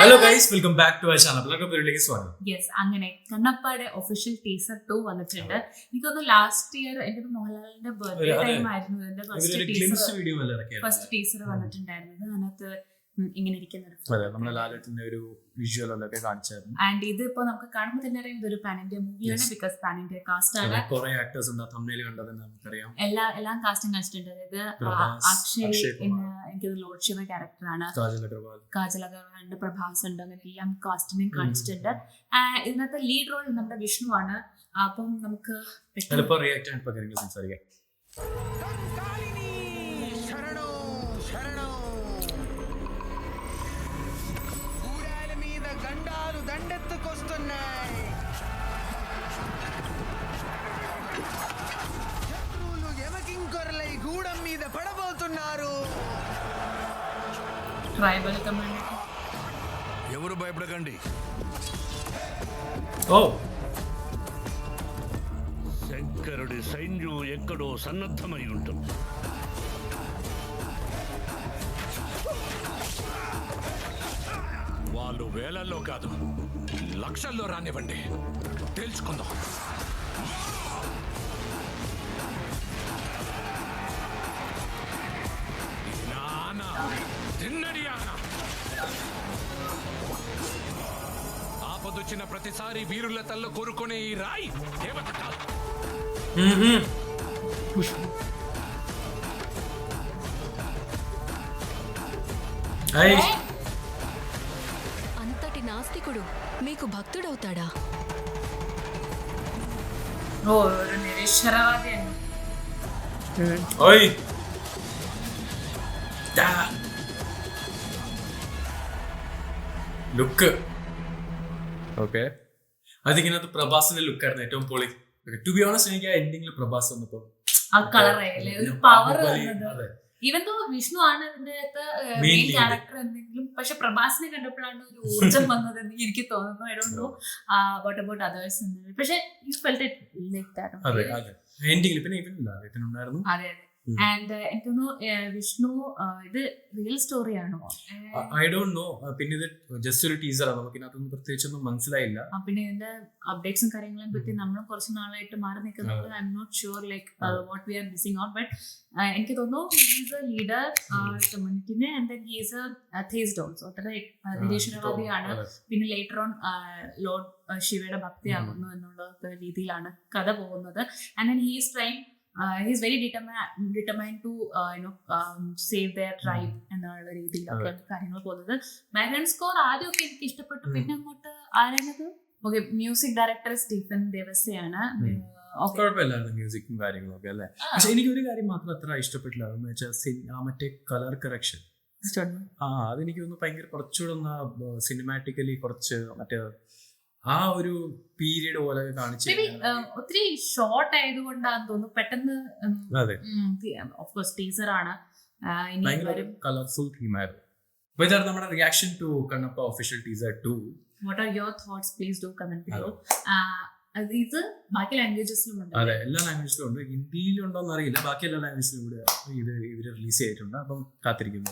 Hello guys, welcome back to our channel. എല്ലാവർക്കും സ്വാഗതം. Yes, അങ്ങനെ കണ്ണപ്പയുടെ ഒഫീഷ്യൽ ടീസർ 2 വന്നിട്ടുണ്ട്. എനിക്കൊന്ന് ലാസ്റ്റ് ഇയർ എന്റെ മോഹൻലാലിന്റെ ബർത്ത്ഡേ ടൈം ആയിരുന്നു ഇതിന്റെ ഫസ്റ്റ് ടീസർ വന്നിട്ടുണ്ടായിരുന്നത്. അതിനകത്ത് ഇങ്ങനെ ഇരിക്കുന്ന ഒരു വിഷ്വൽ ഒക്കെ കാണിച്ചായിരുന്നു. ആൻഡ് ഇത് ഇപ്പൊ നമുക്ക് കാണുമ്പോൾ തന്നെ അറിയാം ഇതൊരു പാൻ ഇന്ത്യ മൂവിയാണ്. ബിക്കോസ് പാൻ ഇന്ത്യ കാസ്റ്റ് ആണ്. കുറെ ആക്ടേഴ്സ് ഉണ്ട്, തമിഴിൽ കണ്ടത് നമുക്കറിയാം. എല്ലാം കാസ്റ്റും കാണിച്ചിട്ടുണ്ട്. അതായത് അക്ഷയ് എനിക്ക് ലോഡ് ശിവ ക്യാരക്ടറാണ്, കാജൽ അഗർവാളുണ്ട്, പ്രഭാസ് ഉണ്ട്, അങ്ങനെ എല്ലാം കാസ്റ്റിനെയും കാണിച്ചിട്ടുണ്ട്. ഇതിനകത്ത് ലീഡ് റോൾ നമ്മുടെ വിഷ്ണു ആണ്. അപ്പം നമുക്ക് സംസാരിക്കാം. దండెత్తుకొస్తున్నాయి. శత్రువులు ఎమకింకొరలై గూడం మీద పడబోతున్నారు. ట్రైబల్ కమ్యూనిటీ ఎవరు భయపడకండి. ఓ శంకరుడి సైన్యం ఎక్కడో సన్నద్ధమై ఉంటుంది. వాళ్ళు వేలల్లో కాదు లక్షల్లో రానివ్వండి, తేల్చుకుందాం. ఆపదొచ్చిన ప్రతిసారి వీరుల తల్ల కోరుకునే ఈ రాయి దేవత కాదు. అంతటి నాస్తికుడు మీకు భక్తుడవుతాడా? ఓ నిరీశ్వరవాది అని. ఓయ్ ലുക്ക് ഓക്കെ, അതിനകത്ത് പ്രഭാസിന്റെ ലുക്കായിരുന്നു ഏറ്റവും പൊളി. ടു ബി ഓണസ്റ്റ്, എനിക്ക് ആ എൻഡിങ്ങിൽ പ്രഭാസ് വന്നപ്പോ ആ കളറായില്ലേ, ഒരു പവർ ഈവൻ ദോ വിഷ്ണു ആണ് ഇതിന്റെ അകത്ത് മെയിൻ ക്യാരക്ടർ എന്തെങ്കിലും, പക്ഷെ പ്രഭാസിനെ കണ്ടപ്പോഴാണ് ഒരു ഊർജ്ജം വന്നതെന്ന് എനിക്ക് തോന്നുന്നു. I don't know what about others. പക്ഷെ you felt it like that. അതെ അതെ, എൻഡിങ്ങിൽ പിന്നെ ഇവൻ ഉണ്ടായിരുന്നു. അതെ അതെ. ആൻഡ് എനിക്ക് തോന്നുന്നു വിഷ്ണു ഇത് റിയൽ സ്റ്റോറി ആണോ? I don't no. പിന്നെ ഇത് ജസ്റ്റ് ഒരു ടീസറാണ്, നമുക്ക് ഇതിനകത്തൊന്നും പ്രത്യേകിച്ചൊന്നും മനസ്സിലായില്ല. പിന്നെ ഇതിന്റെ അപ്ഡേറ്റ്സും കാര്യങ്ങളെ പറ്റി നമ്മൾ കുറച്ച് നാളായിട്ട് മാറി നിൽക്കുന്നത്. I'm not sure like what we are missing out. But എനിക്ക് തോന്നുന്നു ഹീസ് എ ലീഡർ കമ്മ്യൂണിറ്റിനെ, and then he's a atheist also. അത്ര നിരീശ്വരവാദിയാണ്. പിന്നെ ലേറ്റർ ഓൺ ലോർഡ് ശിവയുടെ ഭക്തിയാകുന്നു എന്നുള്ള രീതിയിലാണ് കഥ പോകുന്നത്. And then he's trying he's very determined to save their tribe എന്നുള്ള രീതിയിലൊക്കെ കാര്യങ്ങൾ പോകുന്നത്. ബാക്ക്ഗ്രൗണ്ട് സ്കോർ ആദ്യമൊക്കെ എനിക്ക് ഇഷ്ടപ്പെട്ടു, പിന്നെ അങ്ങോട്ട് ആരാണത്? ഓക്കെ, മ്യൂസിക് ഡയറക്ടർ സ്റ്റീഫൻ ദേവസയാണ്. കുഴപ്പമില്ലായിരുന്നു മ്യൂസിക്കും കാര്യങ്ങളൊക്കെ അല്ലേ. പക്ഷെ എനിക്ക് ഒരു കാര്യം മാത്രം അത്ര ഇഷ്ടപ്പെട്ടില്ല, എന്ന് വെച്ചാൽ മറ്റേ കളർ കറക്ഷൻ. അതെനിക്ക് തോന്നുന്നു ഭയങ്കര കുറച്ചുകൂടെ സിനിമാറ്റിക്കലി കുറച്ച് മറ്റേ ആ ഒരു പീരീഡ് പോലെ കാണിച്ചു. ഒത്തിരി ഷോർട്ട് ആയതുകൊണ്ടാന്ന് തോന്നുന്നു പെട്ടെന്ന്. ഓഫ്കോഴ്സ് ടീസർ ആണ്, കളർഫുൾ തീമായിരുന്നു. അപ്പോൾ ഇതാണ് നമ്മുടെ reaction to Kannappa official teaser 2. What are your thoughts? Please do comment below. ഇത് ബാക്കി ലാംഗ്വേജസിലും ഉണ്ട്. അതെ, എല്ലാ ലാംഗ്വേജിലും ഉണ്ട്. ഹിന്ദിയിലുണ്ടോന്ന് അറിയില്ല, ബാക്കി എല്ലാ ലാംഗ്വേജിലും കൂടെ ഇത് ഇവര് റിലീസ് ചെയ്തിട്ടുണ്ട്. അപ്പം കാത്തിരിക്കും.